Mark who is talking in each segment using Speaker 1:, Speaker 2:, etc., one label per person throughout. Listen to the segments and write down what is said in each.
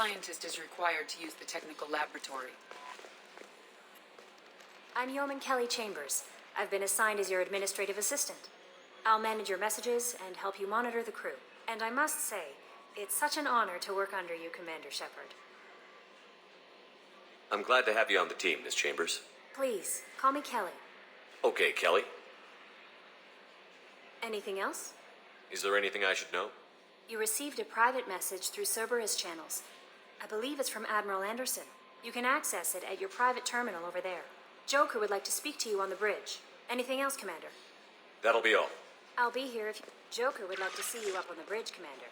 Speaker 1: scientist is required to use the technical laboratory.
Speaker 2: I'm Yeoman Kelly Chambers. I've been assigned as your administrative assistant. I'll manage your messages and help you monitor the crew. And I must say, it's such an honor to work under you, Commander Shepard.
Speaker 3: I'm glad to have you on the team, Miss Chambers.
Speaker 2: Please, call me Kelly.
Speaker 3: Okay, Kelly.
Speaker 2: Anything else?
Speaker 3: Is there anything I should know?
Speaker 2: You received a private message through Cerberus channels. I believe it's from Admiral Anderson. You can access it at your private terminal over there. Joker would like to speak to you on the bridge. Anything else, Commander?
Speaker 3: That'll be all.
Speaker 2: I'll be here if you... Joker would like to see you up on the bridge, Commander.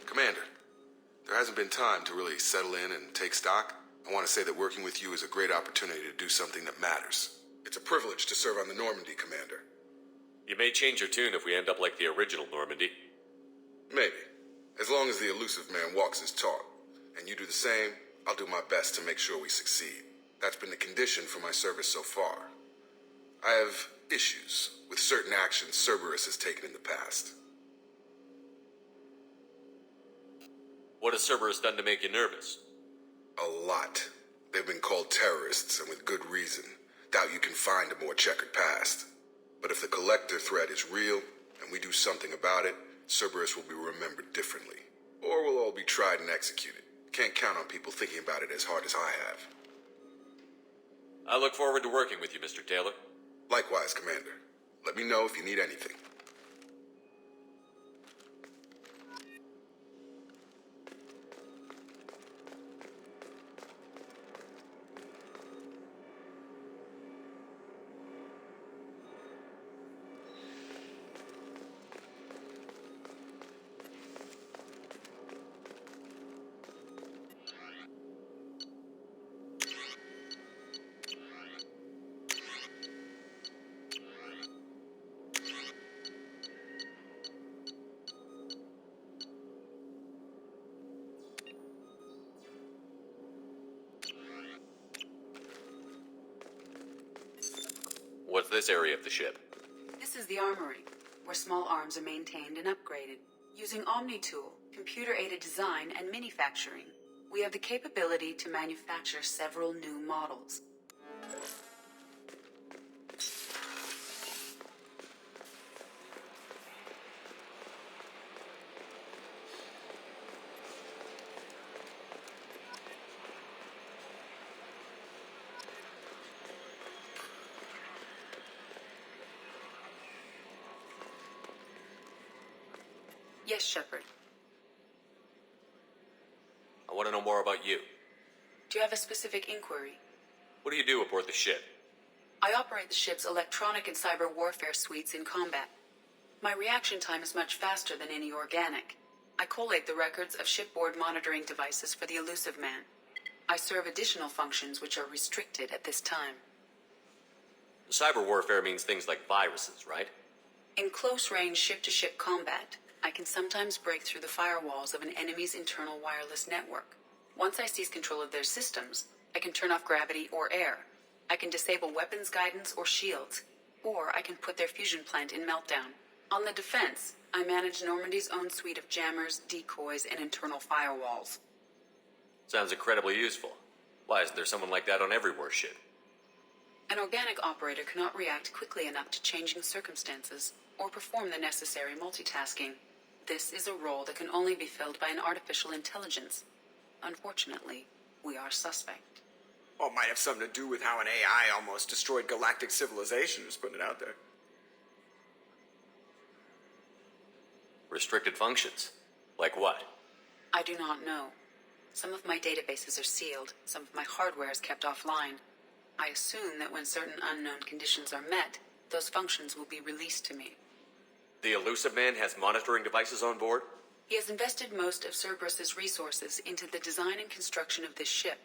Speaker 4: Commander, there hasn't been time to really settle in and take stock. I want to say that working with you is a great opportunity to do something that matters. It's a privilege to serve on the Normandy, Commander.
Speaker 3: You may change your tune if we end up like the original Normandy.
Speaker 4: Maybe. As long as the elusive man walks his talk, and you do the same, I'll do my best to make sure we succeed. That's been the condition for my service so far. I have issues with certain actions Cerberus has taken in the past.
Speaker 3: What has Cerberus done to make you nervous?
Speaker 4: A lot. They've been called terrorists, and with good reason. Doubt you can find a more checkered past. But if the Collector threat is real, and we do something about it, Cerberus will be remembered differently. Or we'll all be tried and executed. Can't count on people thinking about it as hard as I have.
Speaker 3: I look forward to working with you, Mr. Taylor.
Speaker 4: Likewise, Commander. Let me know if you need anything.
Speaker 3: What's this area of the ship?
Speaker 1: This is the armory, where small arms are maintained and upgraded. Using Omg So, computer-aided design and manufacturing, we have the capability to manufacture several new models. Yes, Shepard.
Speaker 3: I want to know more about you.
Speaker 1: Do you have a specific inquiry?
Speaker 3: What do you do aboard the ship?
Speaker 1: I operate the ship's electronic and cyber warfare suites in combat. My reaction time is much faster than any organic. I collate the records of shipboard monitoring devices for the elusive man. I serve additional functions which are restricted at this time.
Speaker 3: Cyber warfare means things like viruses, right?
Speaker 1: In close-range ship-to-ship combat, I can sometimes break through the firewalls of an enemy's internal wireless network. Once I seize control of their systems, I can turn off gravity or air. I can disable weapons guidance or shields, or I can put their fusion plant in meltdown. On the defense, I manage Normandy's own suite of jammers, decoys, and internal firewalls.
Speaker 3: Sounds incredibly useful. Why isn't there someone like that on every warship?
Speaker 1: An organic operator cannot react quickly enough to changing circumstances or perform the necessary multitasking. This is a role that can only be filled by an artificial intelligence. Unfortunately, we are suspect.
Speaker 5: Well, it might have something to do with how an AI almost destroyed galactic civilization, just putting it out there.
Speaker 3: Restricted functions? Like what?
Speaker 1: I do not know. Some of my databases are sealed, some of my hardware is kept offline. I assume that when certain unknown conditions are met, those functions will be released to me.
Speaker 3: The Elusive Man has monitoring devices on board?
Speaker 1: He has invested most of Cerberus's resources into the design and construction of this ship.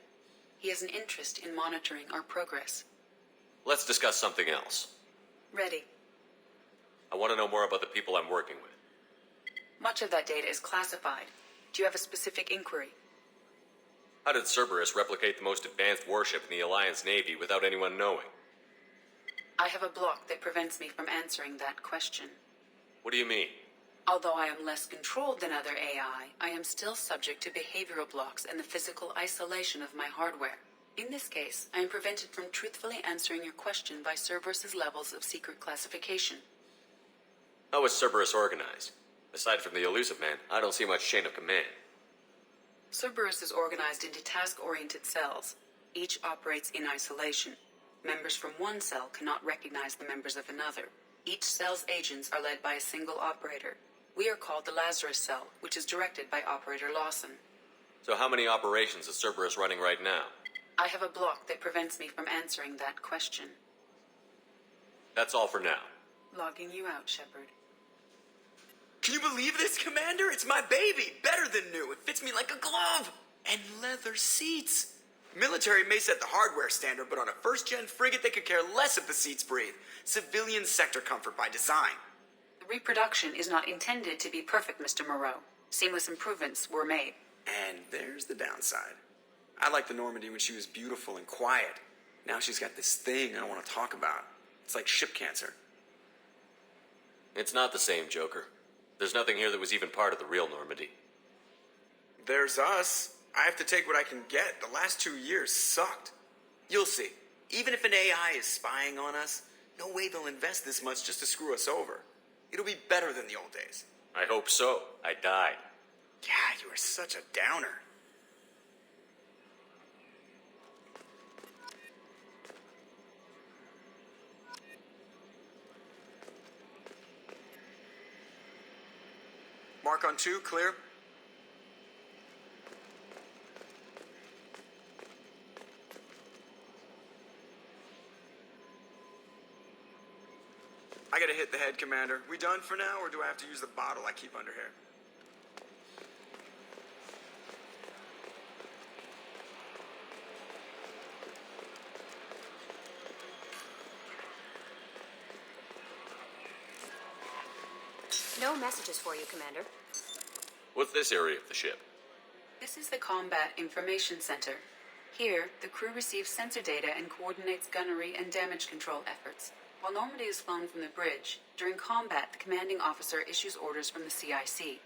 Speaker 1: He has an interest in monitoring our progress.
Speaker 3: Let's discuss something else.
Speaker 1: Ready.
Speaker 3: I want to know more about the people I'm working with.
Speaker 1: Much of that data is classified. Do you have a specific inquiry?
Speaker 3: How did Cerberus replicate the most advanced warship in the Alliance Navy without anyone knowing?
Speaker 1: I have a block that prevents me from answering that question.
Speaker 3: What do you mean?
Speaker 1: Although I am less controlled than other AI, I am still subject to behavioral blocks and the physical isolation of my hardware. In this case, I am prevented from truthfully answering your question by Cerberus's levels of secret classification.
Speaker 3: How is Cerberus organized? Aside from the Elusive Man, I don't see much chain of command.
Speaker 1: Cerberus is organized into task-oriented cells. Each operates in isolation. Members from one cell cannot recognize the members of another. Each cell's agents are led by a single operator. We are called the Lazarus Cell, which is directed by Operator Lawson.
Speaker 3: So how many operations is Cerberus running right now?
Speaker 1: I have a block that prevents me from answering that question.
Speaker 3: That's all for now.
Speaker 1: Logging you out, Shepard.
Speaker 5: Can you believe this, Commander? It's my baby. Better than new. It fits me like a glove. And leather seats. Military may set the hardware standard, but on a first-gen frigate, they could care less if the seats breathe. Civilian sector comfort by design.
Speaker 1: The reproduction is not intended to be perfect, Mr. Moreau. Seamless improvements were made.
Speaker 5: And there's the downside. I liked the Normandy when she was beautiful and quiet. Now she's got this thing I don't want to talk about. It's like ship cancer.
Speaker 3: It's not the same, Joker. There's nothing here that was even part of the real Normandy.
Speaker 5: There's us. I have to take what I can get. The last 2 years sucked. You'll see. Even if an AI is spying on us, no way they'll invest this much just to screw us over. It'll be better than the old days.
Speaker 3: I hope so. I died.
Speaker 5: Yeah, you are such a downer. Mark on 2, clear. I gotta hit the head, Commander. We done for now, or do I have to use the bottle I keep under here?
Speaker 2: No messages for you, Commander.
Speaker 3: What's this area of the ship?
Speaker 1: This is the Combat Information Center. Here, the crew receives sensor data and coordinates gunnery and damage control efforts. While Normandy is flown from the bridge, during combat, the commanding officer issues orders from the CIC.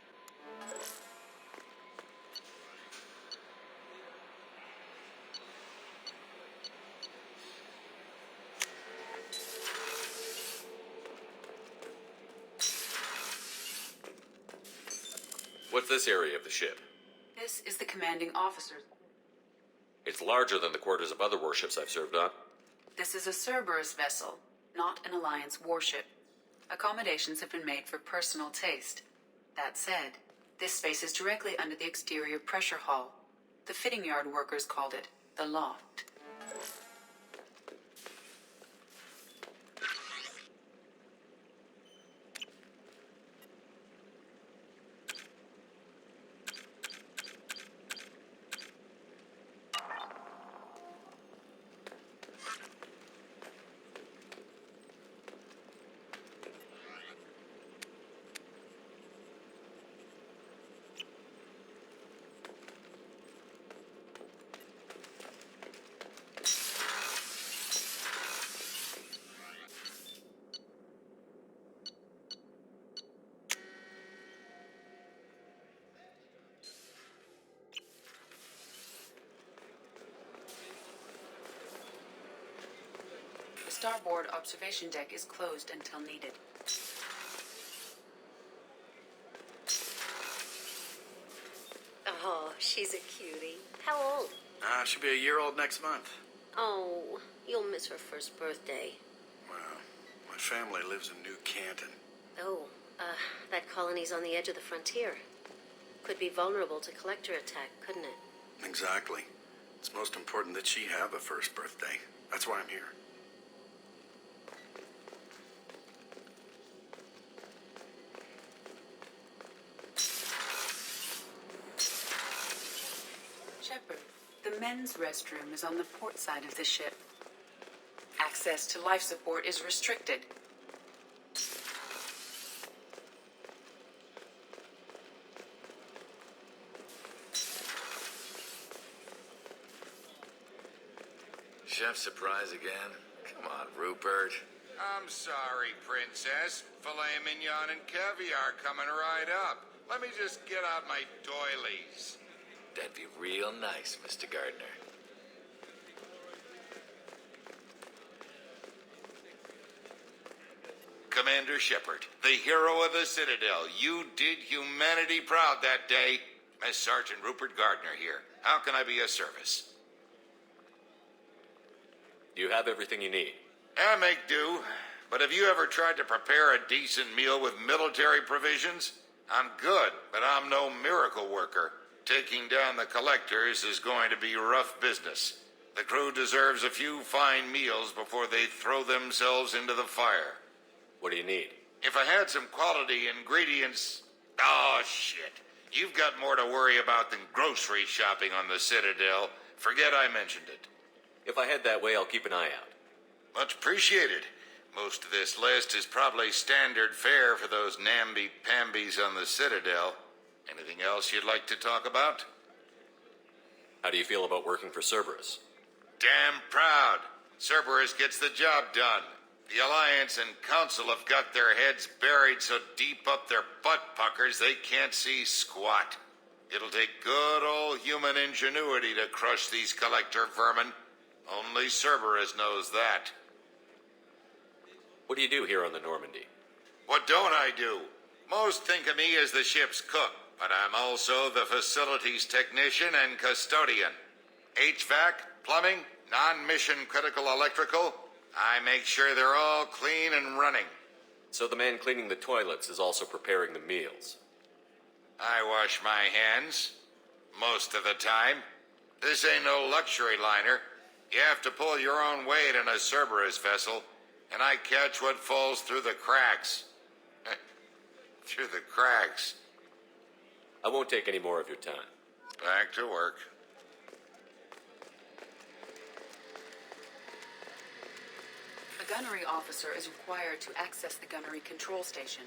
Speaker 3: What's this area of the ship?
Speaker 1: This is the commanding officer.
Speaker 3: It's larger than the quarters of other warships I've served on.
Speaker 1: This is a Cerberus vessel, not an Alliance warship. Accommodations have been made for personal taste. That said, this space is directly under the exterior pressure hull. The fitting yard workers called it the loft. starboard observation deck is closed until needed.
Speaker 6: Oh, she's a cutie. How old?
Speaker 7: She'll be a year old next month.
Speaker 6: Oh, you'll miss her first birthday.
Speaker 7: Well, my family lives in New Canton.
Speaker 6: Oh, that colony's on the edge of the frontier. Could be vulnerable to collector attack, couldn't it?
Speaker 7: Exactly. It's most important that she have a first birthday. That's why I'm here.
Speaker 1: Shepard, the men's restroom is on the port side of the ship. Access to life support is restricted.
Speaker 8: Chef surprise again? Come on, Rupert.
Speaker 9: I'm sorry, Princess. Filet mignon and caviar coming right up. Let me just get out my doilies.
Speaker 8: That'd be real nice, Mr. Gardner.
Speaker 9: Commander Shepard, the hero of the Citadel. You did humanity proud that day. Miss Sergeant Rupert Gardner here. How can I be of service?
Speaker 3: You have everything you need.
Speaker 9: I make do. But have you ever tried to prepare a decent meal with military provisions? I'm good, but I'm no miracle worker. Taking down the collectors is going to be rough business. The crew deserves a few fine meals before they throw themselves into the fire.
Speaker 3: What do you need?
Speaker 9: If I had some quality ingredients... Oh, shit. You've got more to worry about than grocery shopping on the Citadel. Forget I mentioned it.
Speaker 3: If I head that way, I'll keep an eye out.
Speaker 9: Much appreciated. Most of this list is probably standard fare for those namby-pambies on the Citadel. Anything else you'd like to talk about?
Speaker 3: How do you feel about working for Cerberus?
Speaker 9: Damn proud. Cerberus gets the job done. The Alliance and Council have got their heads buried so deep up their butt puckers they can't see squat. It'll take good old human ingenuity to crush these collector vermin. Only Cerberus knows that.
Speaker 3: What do you do here on the Normandy?
Speaker 9: What don't I do? Most think of me as the ship's cook, but I'm also the facilities technician and custodian. HVAC, plumbing, non-mission critical electrical. I make sure they're all clean and running.
Speaker 3: So the man cleaning the toilets is also preparing the meals.
Speaker 9: I wash my hands. Most of the time. This ain't no luxury liner. You have to pull your own weight in a Cerberus vessel, and I catch what falls through the cracks. Through the cracks.
Speaker 3: I won't take any more of your time.
Speaker 9: Back to work.
Speaker 1: A gunnery officer is required to access the gunnery control station.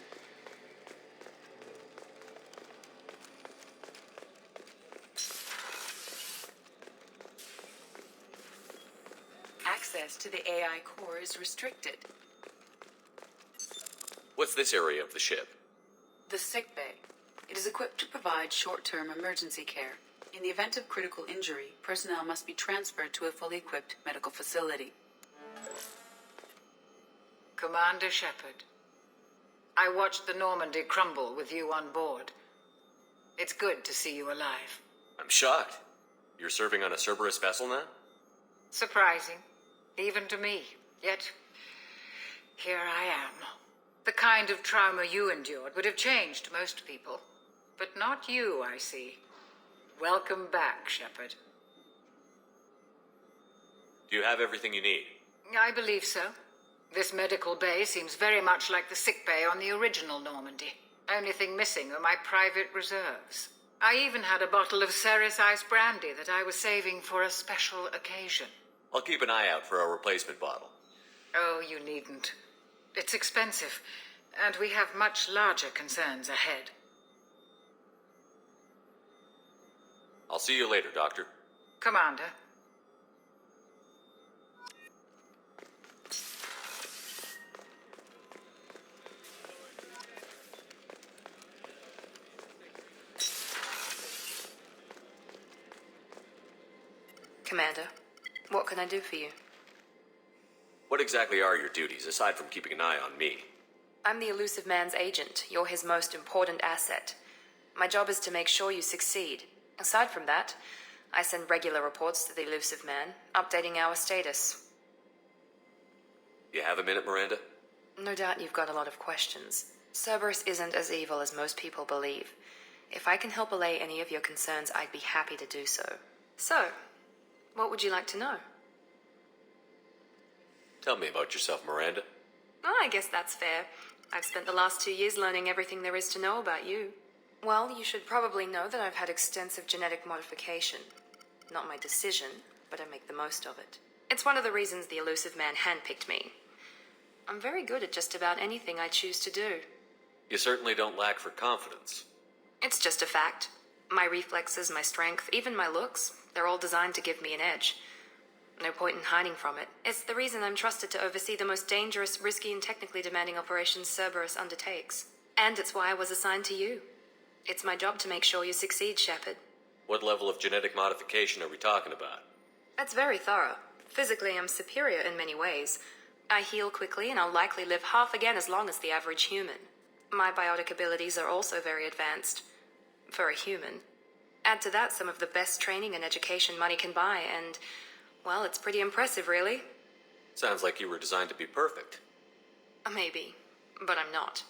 Speaker 1: Access to the AI core is restricted.
Speaker 3: What's this area of the ship?
Speaker 1: The sick bay. It is equipped to provide short-term emergency care. In the event of critical injury, personnel must be transferred to a fully equipped medical facility.
Speaker 10: Commander Shepard, I watched the Normandy crumble with you on board. It's good to see you alive.
Speaker 3: I'm shocked. You're serving on a Cerberus vessel now?
Speaker 10: Surprising, even to me. Yet, here I am. The kind of trauma you endured would have changed most people. But not you, I see. Welcome back, Shepard.
Speaker 3: Do you have everything you need?
Speaker 10: I believe so. This medical bay seems very much like the sick bay on the original Normandy. Only thing missing are my private reserves. I even had a bottle of Ceres Ice brandy that I was saving for a special occasion.
Speaker 3: I'll keep an eye out for a replacement bottle.
Speaker 10: Oh, you needn't. It's expensive, and we have much larger concerns ahead.
Speaker 3: I'll see you later, Doctor.
Speaker 10: Commander.
Speaker 11: Commander, what can I do for you?
Speaker 3: What What exactly are your duties, aside from keeping an eye on me?
Speaker 11: I'm the Elusive Man's agent. You're his most important asset. My job is to make sure you succeed. Aside from that, I send regular reports to the Elusive Man, updating our status.
Speaker 3: You have a minute, Miranda?
Speaker 11: No doubt you've got a lot of questions. Cerberus isn't as evil as most people believe. If I can help allay any of your concerns, I'd be happy to do so. So, what would you like to know?
Speaker 3: Tell me about yourself, Miranda.
Speaker 11: Oh, I guess that's fair. I've spent the last 2 years learning everything there is to know about you. Well, you should probably know that I've had extensive genetic modification. Not my decision, but I make the most of it. It's one of the reasons the Elusive Man handpicked me. I'm very good at just about anything I choose to do.
Speaker 3: You certainly don't lack for confidence.
Speaker 11: It's just a fact. My reflexes, my strength, even my looks, they're all designed to give me an edge. No point in hiding from it. It's the reason I'm trusted to oversee the most dangerous, risky, and technically demanding operations Cerberus undertakes. And it's why I was assigned to you. It's my job to make sure you succeed, Shepard.
Speaker 3: What level of genetic modification are we talking about?
Speaker 11: That's very thorough. Physically, I'm superior in many ways. I heal quickly, and I'll likely live half again as long as the average human. My biotic abilities are also very advanced. For a human. Add to that some of the best training and education money can buy, and, well, it's pretty impressive, really.
Speaker 3: Sounds like you were designed to be perfect.
Speaker 11: Maybe, but I'm not.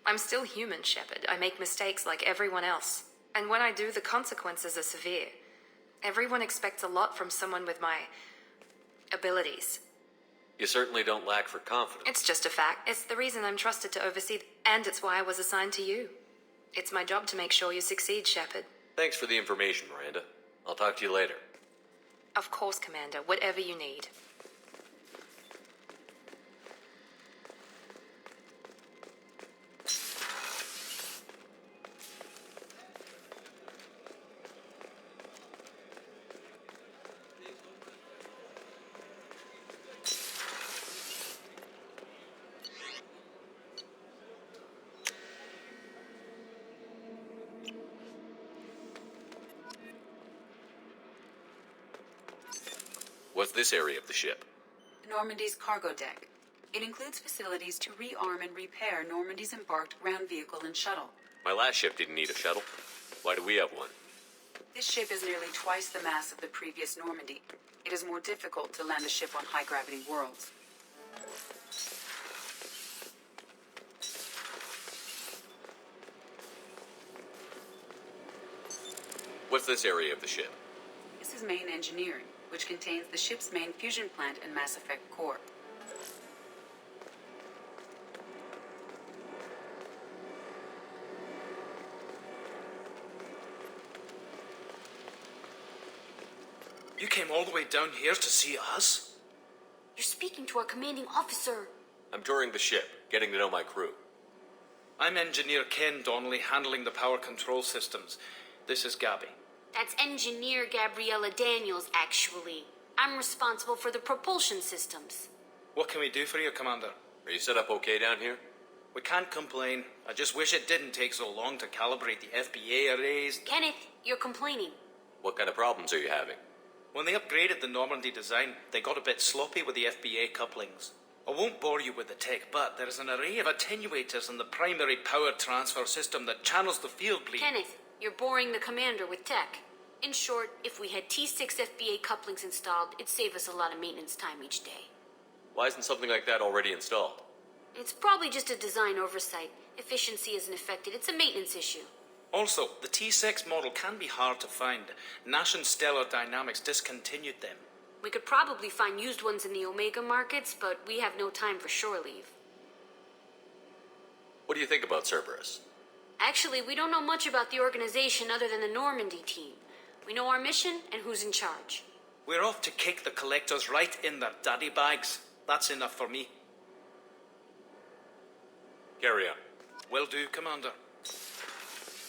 Speaker 11: I'm still human, Shepard. I make mistakes like everyone else. And when I do, the consequences are severe. Everyone expects a lot from someone with my abilities.
Speaker 3: You certainly don't lack for confidence.
Speaker 11: It's just a fact. It's the reason I'm trusted to oversee, and it's why I was assigned to you. It's my job to make sure you succeed, Shepard.
Speaker 3: Thanks for the information, Miranda. I'll talk to you later.
Speaker 11: Of course, Commander. Whatever you need.
Speaker 3: What's this area of the ship?
Speaker 1: Normandy's cargo deck. It includes facilities to rearm and repair Normandy's embarked ground vehicle and shuttle.
Speaker 3: My last ship didn't need a shuttle. Why do we have one?
Speaker 1: This ship is nearly twice the mass of the previous Normandy. It is more difficult to land a ship on high-gravity worlds.
Speaker 3: What's this area of the ship?
Speaker 1: This is main engineering, which contains the ship's main fusion plant and Mass Effect core.
Speaker 12: You came all the way down here to see us?
Speaker 13: You're speaking to our commanding officer.
Speaker 3: I'm touring the ship, getting to know my crew.
Speaker 12: I'm Engineer Ken Donnelly, handling the power control systems. This is Gabby.
Speaker 13: That's Engineer Gabriella Daniels, actually. I'm responsible for the propulsion systems.
Speaker 12: What can we do for you, Commander?
Speaker 3: Are you set up okay down here?
Speaker 12: We can't complain. I just wish it didn't take so long to calibrate the FBA arrays.
Speaker 13: Kenneth, you're complaining.
Speaker 3: What kind of problems are you having?
Speaker 12: When they upgraded the Normandy design, they got a bit sloppy with the FBA couplings. I won't bore you with the tech, but there is an array of attenuators in the primary power transfer system that channels the field bleed.
Speaker 13: Kenneth, you're boring the commander with tech. In short, if we had T6 FBA couplings installed, it'd save us a lot of maintenance time each day.
Speaker 3: Why isn't something like that already installed?
Speaker 13: It's probably just a design oversight. Efficiency isn't affected. It's a maintenance issue.
Speaker 12: Also, the T6 model can be hard to find. Nash and Stellar Dynamics discontinued them.
Speaker 13: We could probably find used ones in the Omega markets, but we have no time for shore leave.
Speaker 3: What do you think about Cerberus?
Speaker 13: Actually, we don't know much about the organization other than the Normandy team. We know our mission and who's in charge.
Speaker 12: We're off to kick the collectors right in their daddy bags. That's enough for me.
Speaker 3: Carry on.
Speaker 12: Will do, Commander.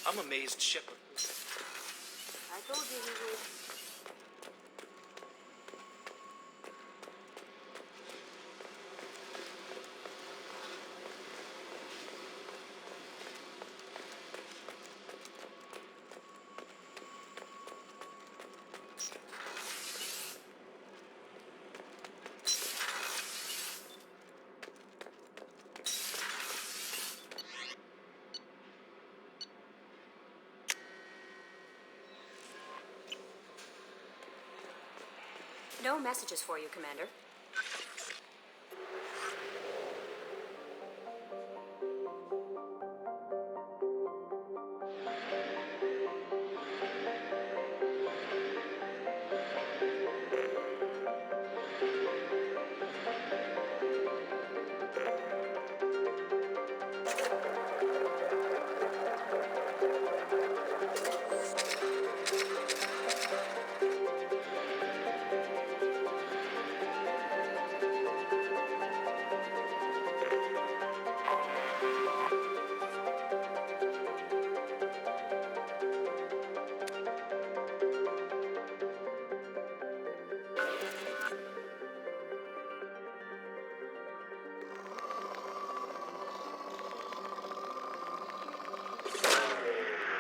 Speaker 12: I'm amazed Shepard.
Speaker 13: I told you he would.
Speaker 2: No messages for you, Commander.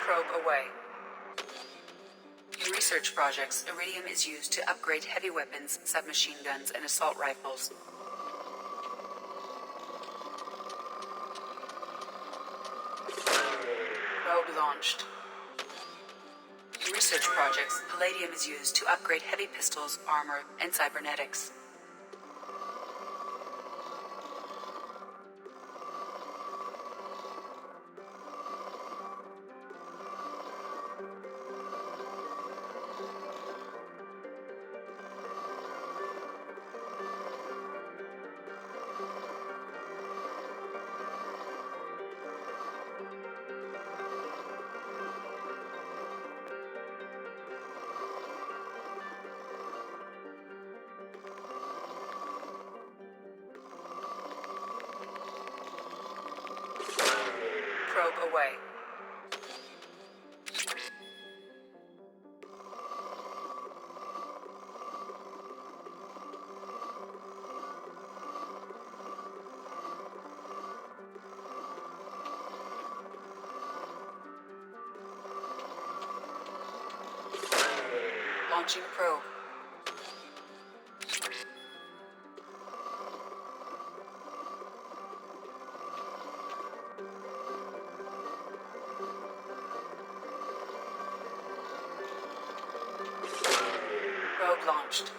Speaker 1: Probe away. In research projects, iridium is used to upgrade heavy weapons, submachine guns, and assault rifles. Probe launched. In research projects, palladium is used to upgrade heavy pistols, armor, and cybernetics. Probe away. Launching probe. Probe launched.